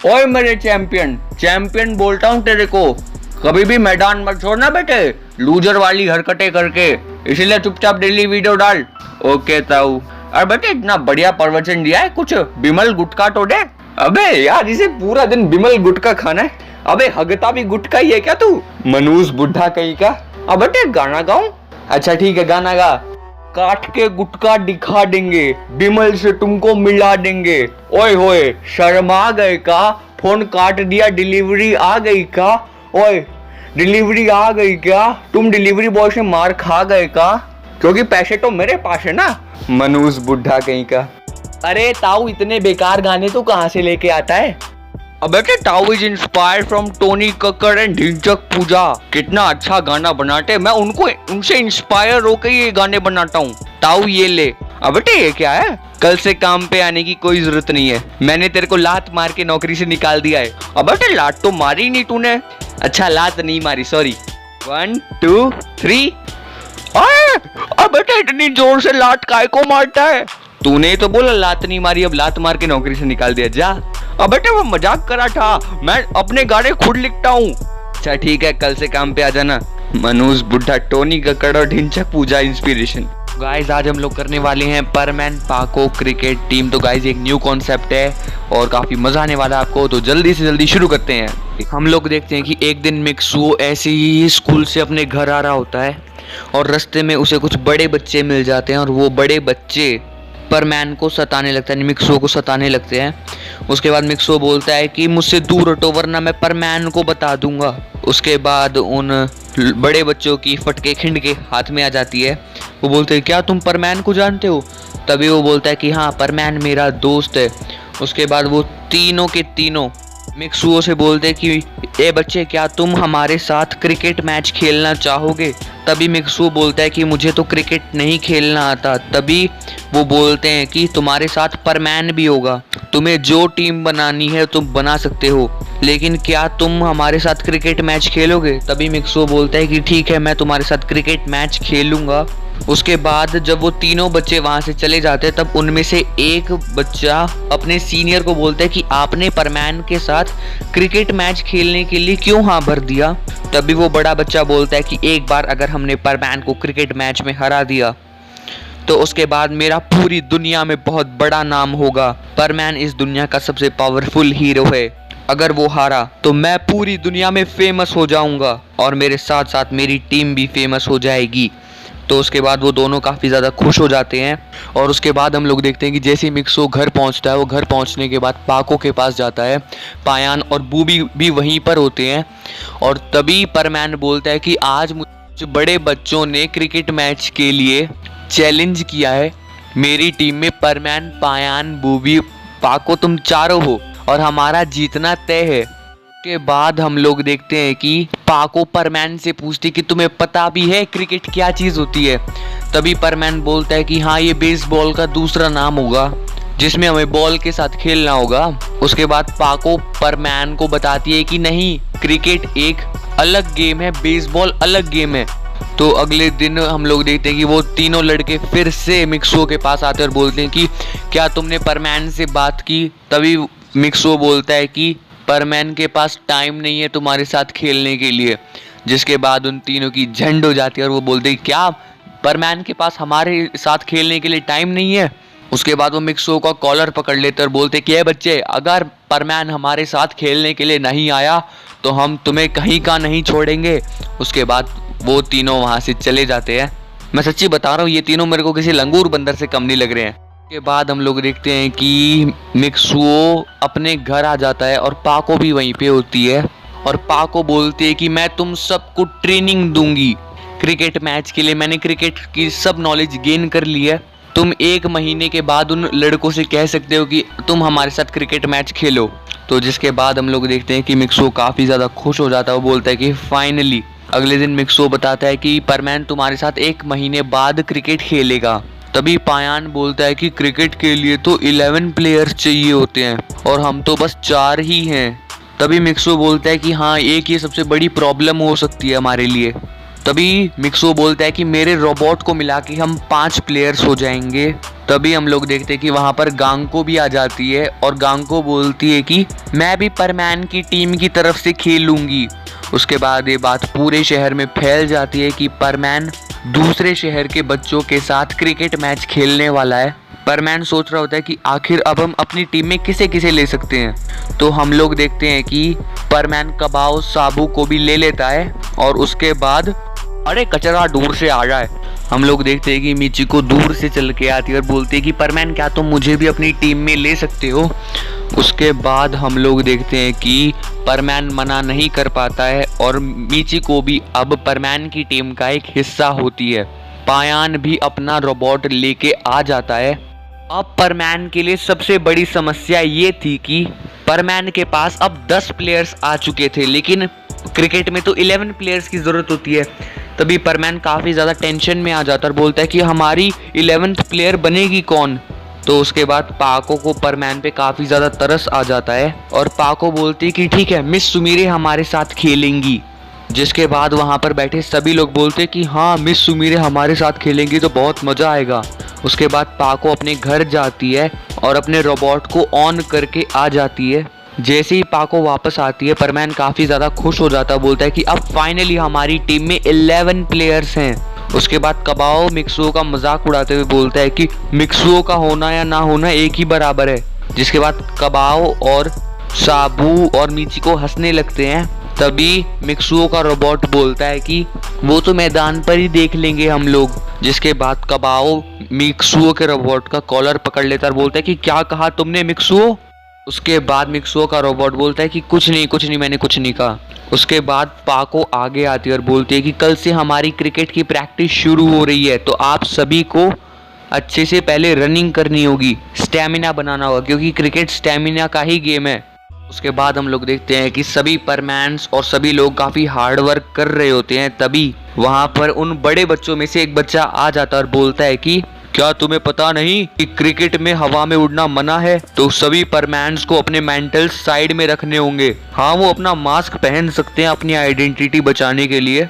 ओए मेरे champion, champion बोलता हूँ तेरे को, कभी भी मैदान मत छोड़ना बेटे, लूजर वाली हरकतें करके, इसीलिए चुपचाप डेली वीडियो डाल। ओके ताऊ। और बेटे इतना बढ़िया प्रवचन दिया है, कुछ बिमल गुटखा तो दे। अबे यार इसे पूरा दिन बिमल गुटखा खाना है। अबे हगता भी गुटखा ही है क्या तू, मनूस बुढ़ा कहीं का। अब बेटे गाना गाऊं? अच्छा ठीक है गाना गा। काट के गुटखा दिखा देंगे, बिमल से तुमको मिला देंगे। ओए होए शर्मा गए का, फोन काट दिया, डिलीवरी आ गई का। ओए डिलीवरी आ गई क्या, तुम डिलीवरी बॉय से मार खा गए का, क्योंकि पैसे तो मेरे पास है ना, मनूस बुढ़ा कहीं का। अरे ताऊ इतने बेकार गाने तो कहाँ से लेके आता है? अब बेटे ताऊ is inspired from Tony Kakkar and Dhinchak Pooja. कितना अच्छा गाना बनाते, मैं उनसे इंस्पायर होकर ये गाने बनाता हूँ। ताऊ ये ले। अब बेटे ये क्या है? कल से काम पे आने की कोई जरूरत नहीं है, मैंने तेरे को लात मार के नौकरी से निकाल दिया है। अब बेटे लात तो मारी नहीं तूने। अच्छा लात नहीं मारी, सॉरी। 1 2 3। अब बेटे इतनी जोर से लात काय को मारता है? तूने तो बोला लात नहीं मारी, अब लात मार के नौकरी से निकाल दिया, जा। अब बेटे वो मजाक करा था, मैं अपने गाने खुद लिखता हूँ। अच्छा ठीक है कल से काम पे आ जाना। मनोज बुढ़ा, टोनी कक्कड़ और ढिंचक पूजा इंस्पिरेशन। गाइस आज हम लोग करने वाले हैं पर मैन पाको क्रिकेट टीम। तो गाइस एक न्यू कॉन्सेप्ट है और काफी मजा आने वाला है आपको, तो जल्दी से जल्दी शुरू करते हैं। हम लोग देखते हैं कि एक दिन मिक्सुओ ऐसे ही स्कूल से अपने घर आ रहा होता है और रास्ते में उसे कुछ बड़े बच्चे मिल जाते हैं और वो बड़े बच्चे परमैन को सताने लगता है, मिक्सुओ को सताने लगते हैं। उसके बाद मिक्सुओ बोलता है कि मुझसे दूर हटो वरना मैं परमैन को बता दूंगा। उसके बाद उन बड़े बच्चों की फटके खिंड के हाथ में आ जाती है। वो बोलते हैं क्या तुम परमैन को जानते हो? तभी वो बोलता है कि हाँ परमैन मेरा दोस्त है। उसके बाद वो तीनों के तीनों मिक्सुओ से बोलते हैं कि ए बच्चे क्या तुम हमारे साथ क्रिकेट मैच खेलना चाहोगे? तभी मिक्सुओ बोलता है कि मुझे तो क्रिकेट नहीं खेलना आता। तभी वो बोलते हैं कि तुम्हारे साथ परमैन भी होगा, तुम्हें जो टीम बनानी है तुम बना सकते हो, लेकिन क्या तुम हमारे साथ क्रिकेट मैच खेलोगे? तभी मिक्सुओ बोलता है कि ठीक है मैं तुम्हारे साथ क्रिकेट मैच खेलूंगा। उसके बाद जब वो तीनों बच्चे वहां से चले जाते हैं तब उनमें से एक बच्चा अपने सीनियर को बोलता है कि आपने परमैन के साथ क्रिकेट मैच खेलने के लिए क्यों हाँ भर दिया? तभी वो बड़ा बच्चा बोलता है कि एक बार अगर हमने परमैन को क्रिकेट मैच में हरा दिया तो उसके बाद मेरा पूरी दुनिया में बहुत बड़ा नाम होगा। परमैन इस दुनिया का सबसे पावरफुल हीरो है, अगर वो हारा तो मैं पूरी दुनिया में फेमस हो जाऊंगा और मेरे साथ साथ मेरी टीम भी फेमस हो जाएगी। तो उसके बाद वो दोनों काफ़ी ज़्यादा खुश हो जाते हैं। और उसके बाद हम लोग देखते हैं कि जैसे ही मिक्सो घर पहुंचता है, वो घर पहुंचने के बाद पाको के पास जाता है। पायान और बूबी भी वहीं पर होते हैं और तभी परमैन बोलता है कि आज मुझे बड़े बच्चों ने क्रिकेट मैच के लिए चैलेंज किया है। मेरी टीम में परमैन, पायान, बूबी, पाको तुम चारों हो और हमारा जीतना तय है। के बाद हम लोग देखते हैं कि पाको परमैन से पूछती कि तुम्हें पता भी है क्रिकेट क्या चीज़ होती है? तभी परमैन बोलता है कि हाँ ये बेसबॉल का दूसरा नाम होगा जिसमें हमें बॉल के साथ खेलना होगा। उसके बाद पाको परमैन को बताती है कि नहीं क्रिकेट एक अलग गेम है, बेसबॉल अलग गेम है। तो अगले दिन हम लोग देखते हैं कि वो तीनों लड़के फिर से मिक्सो के पास आते हैं और बोलते हैं कि क्या तुमने परमैन से बात की? तभी मिक्सो बोलता है कि परमैन के पास टाइम नहीं है तुम्हारे साथ खेलने के लिए। जिसके बाद उन तीनों की झंड हो जाती है और वो बोलते हैं क्या परमैन के पास हमारे साथ खेलने के लिए टाइम नहीं है? उसके बाद वो मिक्सो का कॉलर पकड़ लेते और बोलते कि बच्चे अगर परमैन हमारे साथ खेलने के लिए नहीं आया तो हम तुम्हें कहीं का नहीं छोड़ेंगे। उसके बाद वो तीनों वहाँ से चले जाते हैं। मैं सच्ची बता रहा हूँ ये तीनों मेरे को किसी लंगूर बंदर से कम नहीं लग रहे हैं। के बाद हम लोग देखते हैं कि मिक्सुओ अपने घर आ जाता है और पाको भी वहीं पे होती है और पाको बोलती है कि मैं तुम सबको ट्रेनिंग दूंगी क्रिकेट मैच के लिए, मैंने क्रिकेट की सब नॉलेज गेन कर ली है। तुम 1 महीने के बाद उन लड़कों से कह सकते हो कि तुम हमारे साथ क्रिकेट मैच खेलो। तो जिसके बाद हम लोग देखते हैं कि मिक्सुओ काफ़ी ज़्यादा खुश हो जाता है। वो बोलता है कि फाइनली। अगले दिन मिक्सुओ बताता है कि परमैन तुम्हारे साथ 1 महीने बाद क्रिकेट खेलेगा। तभी पायान बोलता है कि क्रिकेट के लिए तो 11 प्लेयर्स चाहिए होते हैं और हम तो बस 4 ही हैं। तभी मिक्सो बोलता है कि हाँ एक ये सबसे बड़ी प्रॉब्लम हो सकती है हमारे लिए। तभी मिक्सो बोलता है कि मेरे रोबोट को मिला के हम 5 प्लेयर्स हो जाएंगे। तभी हम लोग देखते हैं कि वहाँ पर गांको भी आ जाती है और गांको बोलती है कि मैं भी परमैन की टीम की तरफ से खेलूंगी। उसके बाद ये बात पूरे शहर में फैल जाती है कि परमैन दूसरे शहर के बच्चों के साथ क्रिकेट मैच खेलने वाला है। परमैन सोच रहा होता है कि आखिर अब हम अपनी टीम में किसे किसे ले सकते हैं। तो हम लोग देखते हैं कि परमैन कबाओ साबू को भी ले लेता है और उसके बाद अरे कचरा दूर से आ जाए। हम लोग देखते हैं कि मिचिको दूर से चल के आती है और बोलती है कि परमैन क्या तुम मुझे भी अपनी टीम में ले सकते हो। उसके बाद हम लोग देखते हैं कि परमैन मना नहीं कर पाता है और मिचिको भी अब परमैन की टीम का एक हिस्सा होती है। पायान भी अपना रोबोट लेके आ जाता है। अब परमैन के लिए सबसे बड़ी समस्या ये थी कि परमैन के पास अब 10 प्लेयर्स आ चुके थे, लेकिन क्रिकेट में तो 11 प्लेयर्स की ज़रूरत होती है। तभी परमैन काफ़ी ज़्यादा टेंशन में आ जाता है और बोलता है कि हमारी 11th प्लेयर बनेगी कौन। तो उसके बाद पाको को परमैन पे काफ़ी ज़्यादा तरस आ जाता है और पाको बोलती है कि ठीक है मिस सुमीरे हमारे साथ खेलेंगी। जिसके बाद वहाँ पर बैठे सभी लोग बोलते हैं कि हाँ मिस सुमीरे हमारे साथ खेलेंगी तो बहुत मज़ा आएगा। उसके बाद पाको अपने घर जाती है और अपने रोबोट को ऑन करके आ जाती है। जैसे ही पाको वापस आती है परमैन काफ़ी ज़्यादा खुश हो जाता है, बोलता है कि अब फाइनली हमारी टीम में 11 प्लेयर्स हैं। उसके बाद कबाओ मिक्सुओ का मजाक उड़ाते हुए बोलता है कि मिक्सुओ का होना या ना होना एक ही बराबर है। जिसके बाद कबाओ और साबू और मिचिको हंसने लगते हैं। तभी मिक्सुओ का रोबोट बोलता है कि वो तो मैदान पर ही देख लेंगे हम लोग। जिसके बाद कबाओ मिक्सुओ के रोबोट का कॉलर पकड़ लेता है और बोलता है कि क्या कहा तुमने मिक्सुओ। उसके बाद मिक्सुओ का रोबोट बोलता है कि कुछ नहीं मैंने कुछ नहीं कहा। उसके बाद पाको आगे आती है और बोलती है कि कल से हमारी क्रिकेट की प्रैक्टिस शुरू हो रही है, तो आप सभी को अच्छे से पहले रनिंग करनी होगी, स्टैमिना बनाना होगा, क्योंकि क्रिकेट स्टैमिना का ही गेम है। उसके बाद हम लोग देखते हैं कि सभी परमैन्स और सभी लोग काफ़ी हार्ड वर्क कर रहे होते हैं। तभी वहाँ पर उन बड़े बच्चों में से एक बच्चा आ जाता है और बोलता है कि क्या तुम्हें पता नहीं कि क्रिकेट में हवा में उड़ना मना है, तो सभी परमैन्स को अपने मेंटल्स साइड में रखने होंगे। हाँ वो अपना मास्क पहन सकते हैं अपनी आइडेंटिटी बचाने के लिए।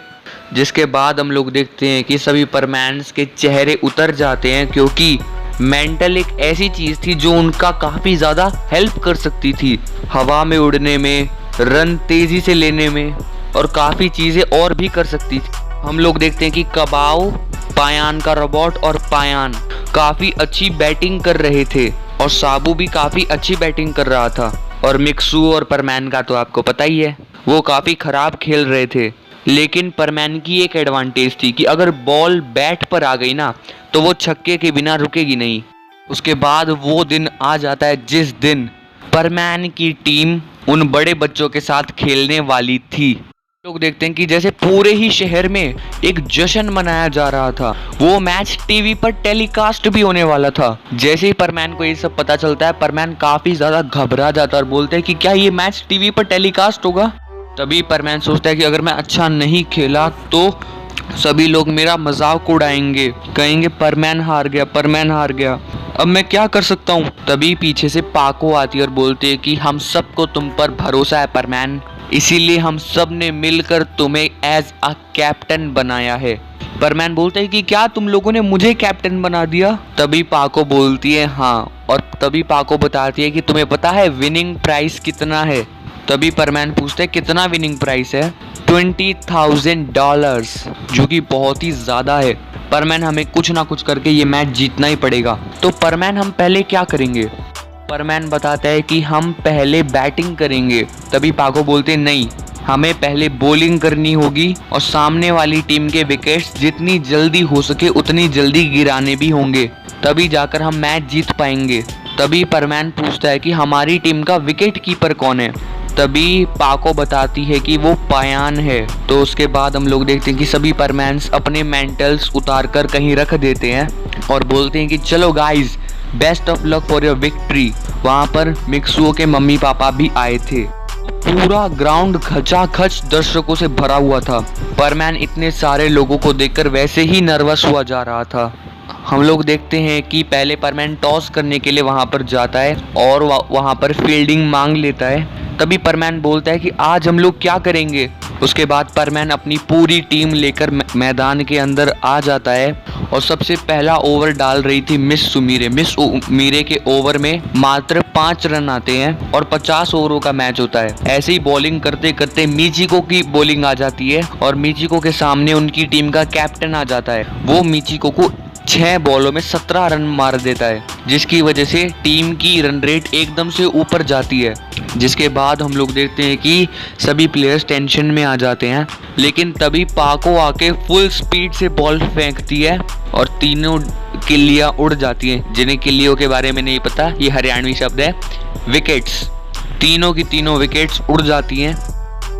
जिसके बाद हम लोग देखते हैं कि सभी परमैन्स के चेहरे उतर जाते हैं, क्योंकि मेंटल एक ऐसी चीज़ थी जो उनका काफ़ी ज़्यादा हेल्प कर सकती थी हवा में उड़ने में, रन तेज़ी से लेने में और काफ़ी चीज़ें और भी कर सकती थी। हम लोग देखते हैं कि कबाओ, पायान का रोबोट और पायान काफ़ी अच्छी बैटिंग कर रहे थे और साबू भी काफ़ी अच्छी बैटिंग कर रहा था। और मिक्सू और परमैन का तो आपको पता ही है, वो काफ़ी ख़राब खेल रहे थे। लेकिन परमैन की एक एडवांटेज थी कि अगर बॉल बैट पर आ गई ना तो वो छक्के के बिना रुकेगी नहीं। उसके बाद वो दिन आ जाता है जिस दिन परमैन की टीम उन बड़े बच्चों के साथ खेलने वाली थी। लोग देखते हैं कि जैसे पूरे ही शहर में एक जश्न मनाया जा रहा था। वो मैच टीवी पर टेलीकास्ट भी होने वाला था। जैसे ही परमैन को ये सब पता चलता है, परमैन काफ़ी ज़्यादा घबरा जाता है और बोलते हैं कि क्या ये मैच टीवी पर टेलीकास्ट होगा। तभी परमैन सोचता है कि अगर मैं अच्छा नहीं खेला तो सभी लोग मेरा मजाक उड़ाएंगे, कहेंगे परमैन हार गया, परमैन हार गया, अब मैं क्या कर सकता हूँ। तभी पीछे से पाको आती है और बोलती है कि हम सबको तुम पर भरोसा है परमैन, इसीलिए हम सब ने मिलकर तुम्हें एज अ कैप्टन बनाया है। परमैन बोलते हैं कि क्या तुम लोगों ने मुझे कैप्टन बना दिया। तभी पाको बोलती है हाँ, और तभी पाको बताती है कि तुम्हें पता है विनिंग प्राइस कितना है। तभी परमैन पूछते हैं कितना विनिंग प्राइस है। $20,000, जो कि बहुत ही ज़्यादा है। परमैन हमें कुछ ना कुछ करके ये मैच जीतना ही पड़ेगा। तो परमैन हम पहले क्या करेंगे। परमैन बताता है कि हम पहले बैटिंग करेंगे। तभी पाको बोलते नहीं, हमें पहले बॉलिंग करनी होगी और सामने वाली टीम के विकेट्स जितनी जल्दी हो सके उतनी जल्दी गिराने भी होंगे, तभी जाकर हम मैच जीत पाएंगे। तभी परमैन पूछता है कि हमारी टीम का विकेट कीपर कौन है। तभी पाको बताती है कि वो पायान है। तो उसके बाद हम लोग देखते हैं कि सभी परमैन्स अपने मेंटल्स उतार कर कहीं रख देते हैं और बोलते हैं कि चलो guys, best of luck for your victory. वहाँ पर मिक्सुओ के मम्मी पापा भी आए थे। पूरा ग्राउंड खचाखच दर्शकों से भरा हुआ था। परमैन इतने सारे लोगों को देखकर वैसे ही नर्वस हुआ जा रहा था। हम लोग देखते हैं कि पहले परमैन टॉस करने के लिए वहाँ पर जाता है और वहाँ पर फील्डिंग मांग लेता है। तभी परमैन बोलता है कि आज हम लोग क्या करेंगे, उसके बाद परमैन अपनी पूरी टीम लेकर मैदान के अंदर आ जाता है और सबसे पहला ओवर डाल रही थी मिस सुमीरे। मिस सुमीरे के ओवर में मात्र 5 रन आते हैं और 50 ओवरों का मैच होता है। ऐसे ही बॉलिंग करते करते मिचिको की बॉलिंग आ जाती है और मिचिको के सामने उनकी टीम का कैप्टन आ जाता है। वो मिचिको को 6 बॉलों में 17 रन मार देता है, जिसकी वजह से टीम की रन रेट एकदम से ऊपर जाती है। जिसके बाद हम लोग देखते हैं कि सभी प्लेयर्स टेंशन में आ जाते हैं, लेकिन तभी पाको आके फुल स्पीड से बॉल फेंकती है और तीनों किल्लियां उड़ जाती हैं। जिन्हें किल्लियों के बारे में नहीं पता, ये हरियाणवी शब्द है विकेट्स। तीनों की तीनों विकेट्स उड़ जाती हैं।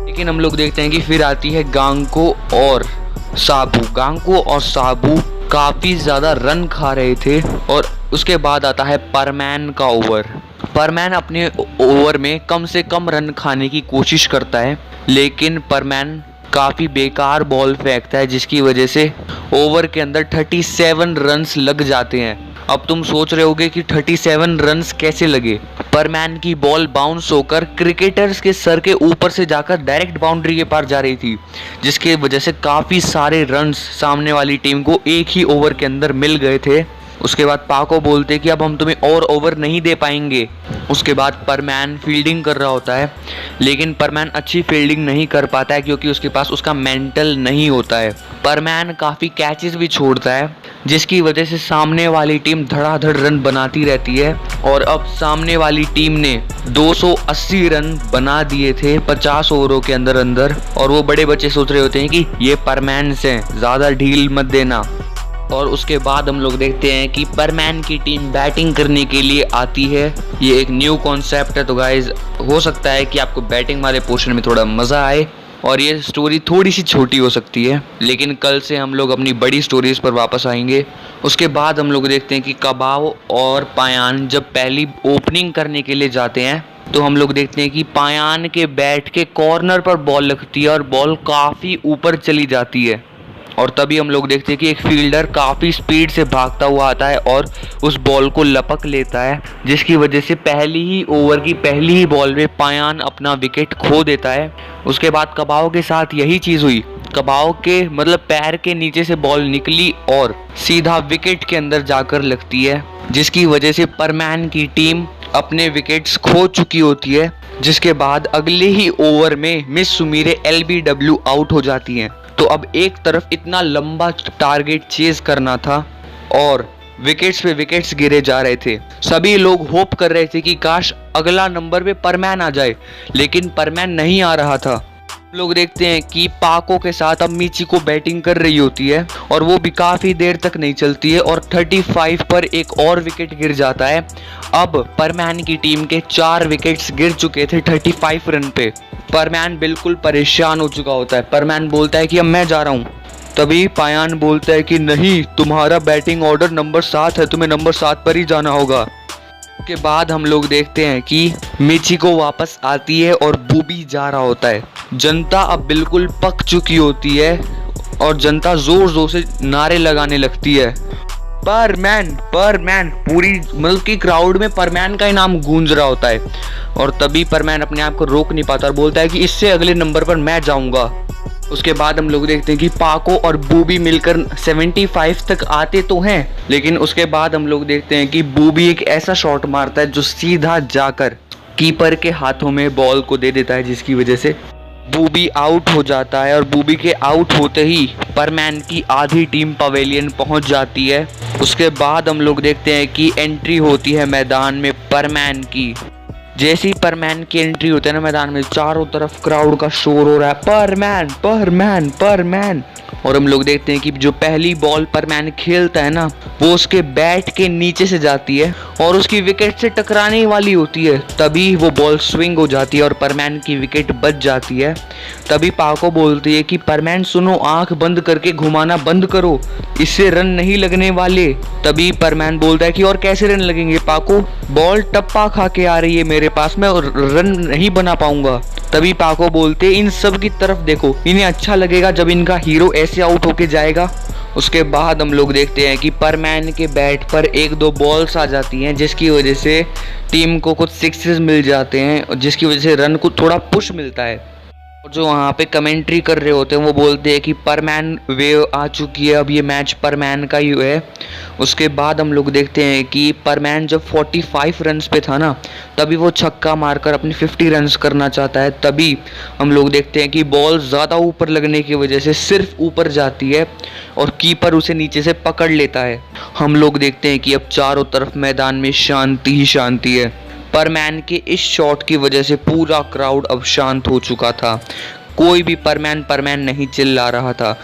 लेकिन हम लोग देखते हैं कि फिर आती है गांको और साबू। गांको और साबू काफ़ी ज़्यादा रन खा रहे थे और उसके बाद आता है परमैन का ओवर। परमैन अपने ओवर में कम से कम रन खाने की कोशिश करता है, लेकिन परमैन काफ़ी बेकार बॉल फेंकता है, जिसकी वजह से ओवर के अंदर 37 रन्स लग जाते हैं। अब तुम सोच रहे होगे कि 37 रन्स कैसे लगे। परमैन की बॉल बाउंस होकर क्रिकेटर्स के सर के ऊपर से जाकर डायरेक्ट बाउंड्री के पार जा रही थी, जिसके वजह से काफ़ी सारे रन्स सामने वाली टीम को एक ही ओवर के अंदर मिल गए थे। उसके बाद पाको बोलते कि अब हम तुम्हें और ओवर नहीं दे पाएंगे। उसके बाद परमैन फील्डिंग कर रहा होता है, लेकिन परमैन अच्छी फील्डिंग नहीं कर पाता है क्योंकि उसके पास उसका मेंटल नहीं होता है। परमैन काफ़ी कैचेस भी छोड़ता है, जिसकी वजह से सामने वाली टीम धड़ाधड़ रन बनाती रहती है। और अब सामने वाली टीम ने 280 रन बना दिए थे 50 ओवरों के अंदर अंदर, और वो बड़े बच्चे सोच रहे होते हैं कि ये परमैन से ज़्यादा ढील मत देना। और उसके बाद हम लोग देखते हैं कि परमैन की टीम बैटिंग करने के लिए आती है। ये एक न्यू कॉन्सेप्ट है, तो गाइज हो सकता है कि आपको बैटिंग वाले पोर्शन में थोड़ा मज़ा आए और ये स्टोरी थोड़ी सी छोटी हो सकती है, लेकिन कल से हम लोग अपनी बड़ी स्टोरीज पर वापस आएंगे। उसके बाद हम लोग देखते हैं कि कबाव और पायान जब पहली ओपनिंग करने के लिए जाते हैं, तो हम लोग देखते हैं कि पायान के बैट के कॉर्नर पर बॉल लगती है और बॉल काफ़ी ऊपर चली जाती है। और तभी हम लोग देखते हैं कि एक फील्डर काफ़ी स्पीड से भागता हुआ आता है और उस बॉल को लपक लेता है, जिसकी वजह से पहली ही ओवर की पहली ही बॉल में पायान अपना विकेट खो देता है। उसके बाद कबाव के साथ यही चीज़ हुई। कबाव के मतलब पैर के नीचे से बॉल निकली और सीधा विकेट के अंदर जाकर लगती है, जिसकी वजह से परमैन की टीम अपने विकेट्स खो चुकी होती है। जिसके बाद अगले ही ओवर में मिस सुमीरे LBW आउट हो जाती हैं। तो अब एक तरफ इतना लंबा टारगेट चेज करना था और विकेट्स पे विकेट्स गिरे जा रहे थे। सभी लोग होप कर रहे थे कि काश अगला नंबर पे परमैन आ जाए, लेकिन परमैन नहीं आ रहा था। लोग देखते हैं कि पाको के साथ अब मिचिको बैटिंग कर रही होती है और वो भी काफ़ी देर तक नहीं चलती है और 35 पर एक और विकेट गिर जाता है। अब परमैन की टीम के 4 विकेट्स गिर चुके थे 35 रन पे। परमैन बिल्कुल परेशान हो चुका होता है। परमैन बोलता है कि अब मैं जा रहा हूँ। तभी पायान बोलता है कि नहीं, तुम्हारा बैटिंग ऑर्डर नंबर 7 है, तुम्हें नंबर 7 पर ही जाना होगा। के बाद हम लोग देखते हैं कि मिचिको वापस आती है और बूबी जा रहा होता है। जनता अब बिल्कुल पक चुकी होती है और जनता जोर जोर से नारे लगाने लगती है, परमैन परमैन। पूरी मतलब कि क्राउड में परमैन का ही नाम गूंज रहा होता है। और तभी परमैन अपने आप को रोक नहीं पाता और बोलता है कि इससे अगले नंबर पर मैं जाऊंगा। उसके बाद हम लोग देखते हैं कि पाको और बूबी मिलकर 75 तक आते तो हैं, लेकिन उसके बाद हम लोग देखते हैं कि बूबी एक ऐसा शॉट मारता है जो सीधा जाकर कीपर के हाथों में बॉल को दे देता है, जिसकी वजह से बूबी आउट हो जाता है। और बूबी के आउट होते ही परमैन की आधी टीम पवेलियन पहुंच जाती है। उसके बाद हम लोग देखते हैं कि एंट्री होती है मैदान में परमैन की। जैसे ही परमैन की एंट्री होती है ना मैदान में, चारों तरफ क्राउड का शोर हो रहा है, परमैन परमैन परमैन। और हम लोग देखते हैं कि जो पहली बॉल परमैन खेलता है ना, वो उसके बैट के नीचे से जाती है और उसकी विकेट से टकराने वाली होती है। तभी वो बॉल स्विंग हो जाती है और परमैन की विकेट बच जाती है। तभी पाको बोलती है कि परमैन सुनो, आंख बंद करके घुमाना बंद करो, इससे रन नहीं लगने वाले। तभी परमैन बोलता है कि और कैसे रन लगेंगे पाको, बॉल टप्पा खा के आ रही है मेरे पास में और रन नहीं बना पाऊंगा। तभी पाको बोलते इन सब की तरफ देखो, इन्हें अच्छा लगेगा जब इनका हीरो ऐसे आउट होके जाएगा। उसके बाद हम लोग देखते हैं कि परमैन के बैट पर 1-2 बॉल्स आ जाती हैं, जिसकी वजह से टीम को कुछ सिक्सेस मिल जाते हैं और जिसकी वजह से रन को थोड़ा पुश मिलता है। और जो वहाँ पे कमेंट्री कर रहे होते हैं वो बोलते हैं कि परमैन वेव आ चुकी है, अब ये मैच परमैन का ही है। उसके बाद हम लोग देखते हैं कि परमैन जब 45 रन्स पे था ना, तभी वो छक्का मारकर अपने 50 रन्स करना चाहता है। तभी हम लोग देखते हैं कि बॉल ज़्यादा ऊपर लगने की वजह से सिर्फ ऊपर जाती है और कीपर उसे नीचे से पकड़ लेता है। हम लोग देखते हैं कि अब चारों तरफ मैदान में शांति ही शांति है। परमैन के इस शॉट की वजह से पूरा क्राउड अब शांत हो चुका था। कोई भी परमैन नहीं चिल्ला रहा था,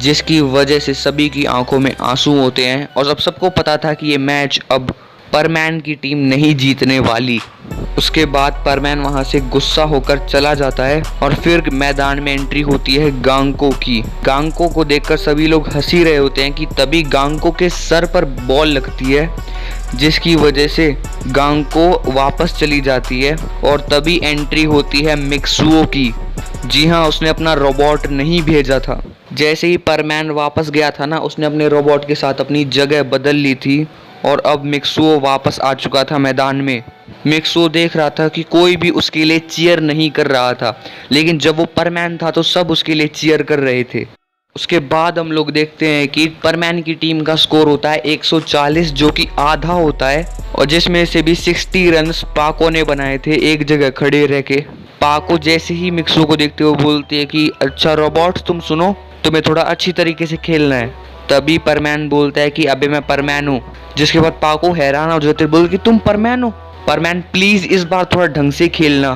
जिसकी वजह से सभी की आंखों में आंसू होते हैं और अब सबको पता था कि ये मैच अब परमैन की टीम नहीं जीतने वाली। उसके बाद परमैन वहां से गुस्सा होकर चला जाता है और फिर मैदान में एंट्री होती है गांगको की। गांगको को देखकर सभी लोग हंसी रहे होते हैं कि तभी गांगको के सर पर बॉल लगती है, जिसकी वजह से गांगको वापस चली जाती है और तभी एंट्री होती है मिक्सुओ की। जी हाँ, उसने अपना रोबोट नहीं भेजा था। जैसे ही परमैन वापस गया था ना, उसने अपने रोबोट के साथ अपनी जगह बदल ली थी और अब मिक्सुओ वापस आ चुका था मैदान में। मिक्सुओ देख रहा था कि कोई भी उसके लिए चीयर नहीं कर रहा था, लेकिन जब वो परमैन था तो सब उसके लिए चीयर कर रहे थे। उसके बाद हम लोग देखते हैं कि परमैन की टीम का स्कोर होता है 140, जो कि आधा होता है और जिसमें से भी 60 रन्स पाको ने बनाए थे एक जगह खड़े रह के। पाको जैसे ही मिक्सुओ को देखते हुए बोलते हैं कि अच्छा रोबोट, तुम सुनो, तुम्हें थोड़ा अच्छी तरीके से खेलना है। तभी परमैन बोलता है कि अबे मैं परमैन हूँ। जिसके बाद पाको हैरान हो जाते, बोल कि तुम परमैन हो? परमैन प्लीज इस बार थोड़ा ढंग से खेलना।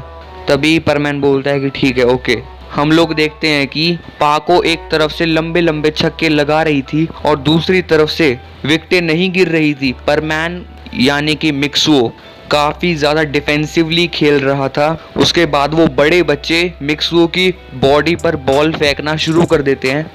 तभी परमैन बोलता है कि ठीक है, ओके। हम लोग देखते हैं कि पाको एक तरफ से लंबे लंबे छक्के लगा रही थी और दूसरी तरफ से विकेटें नहीं गिर रही थी। परमैन यानी कि मिक्सुओ काफ़ी ज़्यादा डिफेंसिवली खेल रहा था। उसके बाद वो बड़े बच्चे मिक्सुओ की बॉडी पर बॉल फेंकना शुरू कर देते हैं,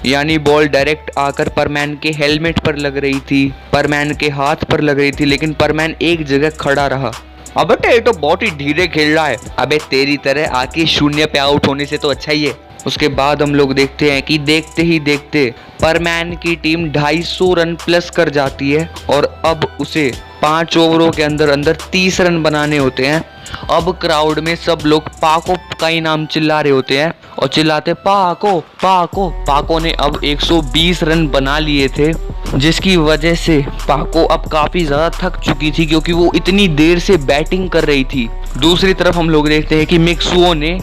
यानी बॉल डायरेक्ट आकर परमैन के हेलमेट पर लग रही थी, परमैन के हाथ पर लग रही थी, लेकिन परमैन एक जगह खड़ा रहा। अबे ये तो बहुत ही धीरे खेल रहा है। अबे तेरी तरह आके शून्य पे आउट होने से तो अच्छा ही है। उसके बाद हम लोग देखते हैं कि देखते ही देखते परमैन की टीम 250 रन प्लस कर जाती है और अब उसे 5 ओवरों के अंदर अंदर 30 रन बनाने होते हैं। अब क्राउड में सब लोग पाको का ही नाम चिल्ला रहे होते हैं और चिल्लाते पाको पाको। पाको ने अब 120 रन बना लिए थे, जिसकी वजह से पाको अब काफ़ी ज़्यादा थक चुकी थी क्योंकि वो इतनी देर से बैटिंग कर रही थी। दूसरी तरफ हम लोग देखते हैं कि मिक्सुओ ने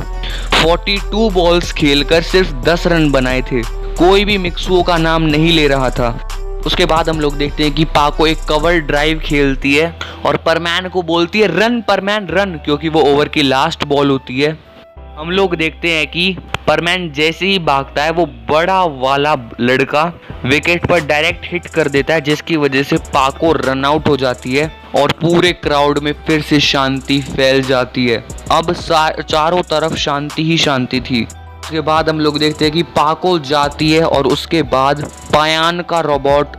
42 बॉल्स खेलकर सिर्फ 10 रन बनाए थे। कोई भी मिक्सुओ का नाम नहीं ले रहा था। उसके बाद हम लोग देखते हैं कि पाको एक कवर ड्राइव खेलती है और परमैन को बोलती है रन परमैन रन, क्योंकि वो ओवर की लास्ट बॉल होती है। हम लोग देखते हैं कि परमैन जैसे ही भागता है वो बड़ा वाला लड़का विकेट पर डायरेक्ट हिट कर देता है, जिसकी वजह से पाको रन आउट हो जाती है और पूरे क्राउड में फिर से शांति फैल जाती है। अब चारों तरफ शांति ही शांति थी। उसके बाद हम लोग देखते हैं कि पाको जाती है और उसके बाद पायान का रोबोट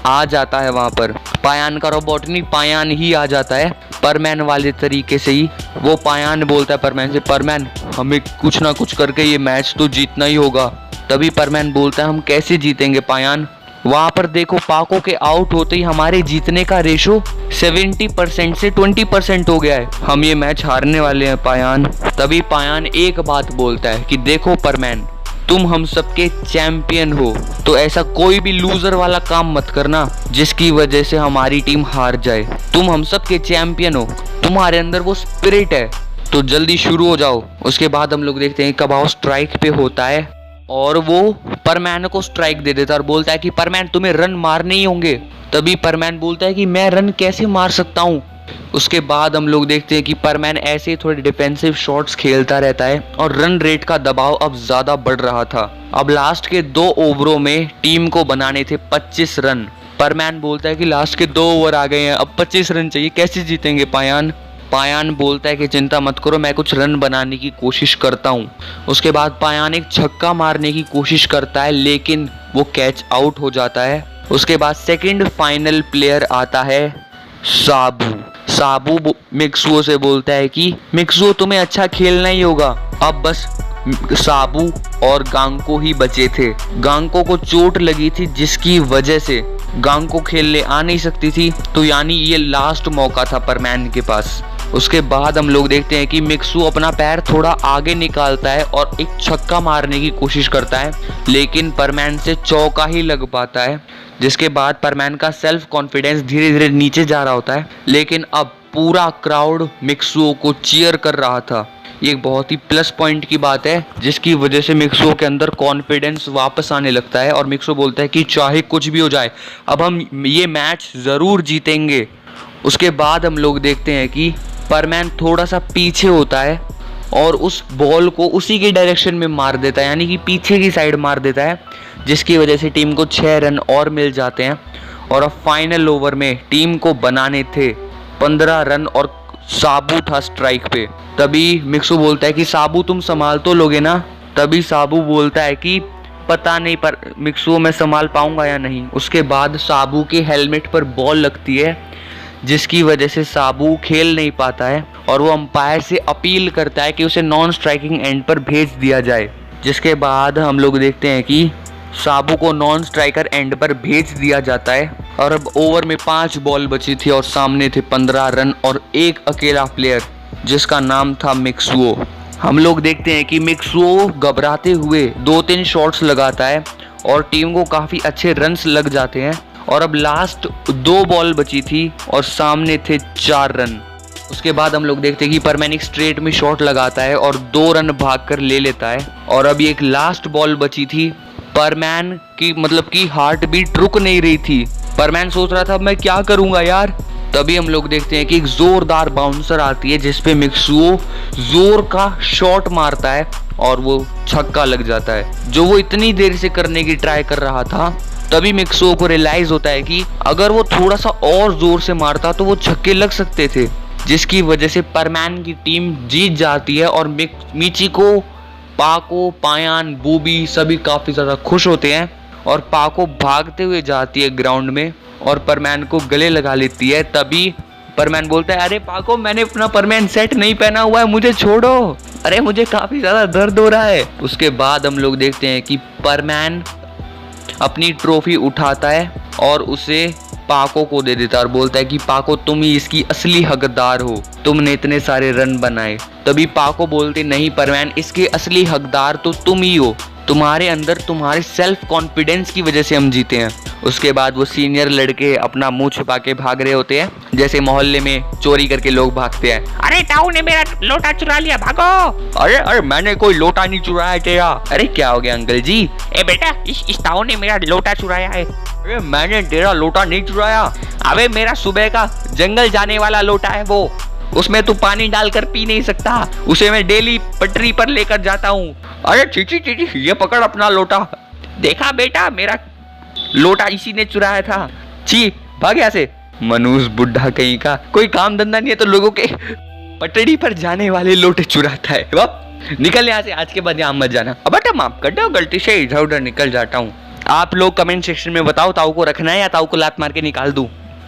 आ जाता है वहाँ पर। पायान का रोबोट नहीं, पायान ही आ जाता है परमैन वाले तरीके से ही। वो पायान बोलता है परमैन से, परमैन हमें कुछ ना कुछ करके ये मैच तो जीतना ही होगा। तभी परमैन बोलता है हम कैसे जीतेंगे पायान? वहाँ पर देखो पाको के आउट होते ही हमारे जीतने का रेशो 70% से 20% हो गया है। हम ये मैच हारने वाले हैं पायान। तभी पायान एक बात बोलता है कि देखो परमैन, तुम हम सबके चैंपियन हो, तो ऐसा कोई भी लूजर वाला काम मत करना जिसकी वजह से हमारी टीम हार जाए। तुम हम सबके चैंपियन हो, तुम्हारे अंदर वो स्पिरिट है, तो जल्दी शुरू हो जाओ। उसके बाद हम लोग देखते हैं कबाओ स्ट्राइक पे होता है और वो परमैन को स्ट्राइक दे देता है और बोलता है कि परमैन तुम्हें रन मारने ही होंगे। तभी परमैन बोलता है कि मैं रन कैसे मार सकता हूँ। उसके बाद हम लोग देखते हैं कि परमैन ऐसे ही थोड़े डिफेंसिव शॉट्स खेलता रहता है और रन रेट का दबाव अब ज़्यादा बढ़ रहा था। अब लास्ट के 2 ओवरों में टीम को बनाने थे 25 रन। परमैन बोलता है कि लास्ट के 2 ओवर आ गए हैं, अब 25 रन चाहिए, कैसे जीतेंगे पायान? पायान बोलता है कि चिंता मत करो, मैं कुछ रन बनाने की कोशिश करता हूँ। उसके बाद पायान एक छक्का मारने की कोशिश करता है, लेकिन वो कैच आउट हो जाता है। उसके बाद सेकंड फाइनल प्लेयर आता है साबू। साबू मिक्सुओ से बोलता है कि मिक्सुओ तुम्हें अच्छा खेलना ही होगा। अब बस साबू और गांगको ही बचे थे। गांगको को चोट लगी थी, जिसकी वजह से गांगको खेलने आ नहीं सकती थी, तो यानी ये लास्ट मौका था परमैन के पास। उसके बाद हम लोग देखते हैं कि मिक्सू अपना पैर थोड़ा आगे निकालता है और एक छक्का मारने की कोशिश करता है, लेकिन परमैन से चौका ही लग पाता है, जिसके बाद परमैन का सेल्फ कॉन्फिडेंस धीरे धीरे नीचे जा रहा होता है। लेकिन अब पूरा क्राउड मिक्सू को चीयर कर रहा था। ये एक बहुत ही प्लस पॉइंट की बात है, जिसकी वजह से मिक्सो के अंदर कॉन्फिडेंस वापस आने लगता है और मिक्सो बोलता है कि चाहे कुछ भी हो जाए, अब हम ये मैच ज़रूर जीतेंगे। उसके बाद हम लोग देखते हैं कि परमैन थोड़ा सा पीछे होता है और उस बॉल को उसी के डायरेक्शन में मार देता है, यानी कि पीछे की साइड मार देता है, जिसकी वजह से टीम को 6 रन और मिल जाते हैं। और अब फाइनल ओवर में टीम को बनाने थे 15 रन और साबू था स्ट्राइक पे। तभी मिक्सू बोलता है कि साबू तुम संभाल तो लोगे ना? तभी साबू बोलता है कि पता नहीं पर मिक्सू मैं संभाल पाऊंगा या नहीं। उसके बाद साबू के हेलमेट पर बॉल लगती है, जिसकी वजह से साबू खेल नहीं पाता है और वो अंपायर से अपील करता है कि उसे नॉन स्ट्राइकिंग एंड पर भेज दिया जाए। जिसके बाद हम लोग देखते हैं कि साबू को नॉन स्ट्राइकर एंड पर भेज दिया जाता है और अब ओवर में 5 बॉल बची थी और सामने थे 15 रन और एक अकेला प्लेयर, जिसका नाम था मिक्सुओ। हम लोग देखते हैं कि मिक्सुओ घबराते हुए 2-3 शॉट्स लगाता है और टीम को काफ़ी अच्छे रन्स लग जाते हैं। और अब लास्ट 2 बॉल बची थी और सामने थे 4 रन। उसके बाद हम लोग देखते हैं कि परमैन एक स्ट्रेट में शॉट लगाता है और 2 रन भागकर ले लेता है। और अब एक लास्ट बॉल बची थी। परमैन की मतलब कि हार्ट बीट रुक नहीं रही थी। परमैन सोच रहा था मैं क्या करूंगा यार। तभी हम लोग देखते हैं कि एक जोरदार बाउंसर आती है, जिसपे मिक्सुओ जोर का शॉट मारता है और वो छक्का लग जाता है, जो वो इतनी देर से करने की ट्राई कर रहा था। तभी मिक्सुओ को रियलाइज होता है कि अगर वो थोड़ा सा और जोर से मारता तो वो छक्के लग सकते थे, जिसकी वजह से परमैन की टीम जीत जाती है। और मिचिको, पाको, पायान, बूबी सभी काफ़ी ज़्यादा खुश होते हैं और पाको भागते हुए जाती है ग्राउंड में और परमैन को गले लगा लेती है। तभी परमैन बोलता है अरे पाको मैंने अपना परमैन सेट नहीं पहना हुआ है, मुझे छोड़ो, अरे मुझे काफ़ी ज़्यादा दर्द हो रहा है। उसके बाद हम लोग देखते हैं कि परमैन अपनी ट्रॉफी उठाता है और उसे पाको को दे देता है और बोलता है कि पाको तुम ही इसकी असली हकदार हो, तुमने इतने सारे रन बनाए। तभी पाको बोलते नहीं परमैन, इसके असली हकदार तो तुम ही हो, तुम्हारे अंदर तुम्हारे सेल्फ कॉन्फिडेंस की वजह से हम जीते हैं। उसके बाद वो सीनियर लड़के अपना मुंह छुपा के भाग रहे होते हैं, जैसे मोहल्ले में चोरी करके लोग भागते हैं। अरे टाऊ ने मेरा लोटा चुरा लिया, भागो। अरे मैंने कोई लोटा नहीं चुराया तेरा। अरे क्या हो गया अंकल जी? ए बेटा इस टाऊ ने मेरा लोटा चुराया है। अरे मैंने तेरा लोटा नहीं चुराया, अबे मेरा सुबह का जंगल जाने वाला लोटा है वो, उसमें तू पानी डालकर पी नहीं सकता, उसे मैं डेली पटरी पर लेकर जाता हूँ। अरे चीची ये पकड़ अपना लोटा। देखा बेटा मेरा लोटा इसी ने चुराया था। छी भाग यहाँ से। मनूस बुढ़ा कहीं का, कोई काम धंधा नहीं है तो लोगों के पटड़ी पर जाने वाले लोटे चुराता है। वाह निकल यहाँ से, आज के बाद यहाँ मत जाना। अब बेटा माफ कर दो, गलती से इधर उधर निकल जाता हूँ। आप लोग कमेंट सेक्शन में बताओ ताऊ को रखना है या ताऊ को लात मार के निकाल दूं।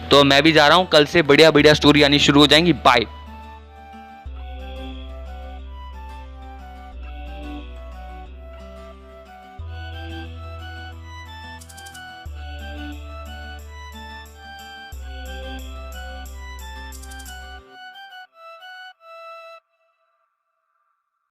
तो मैं भी जा रहा हूँ, कल से बढ़िया बढ़िया स्टोरी आनी शुरू हो जाएंगी। बाय।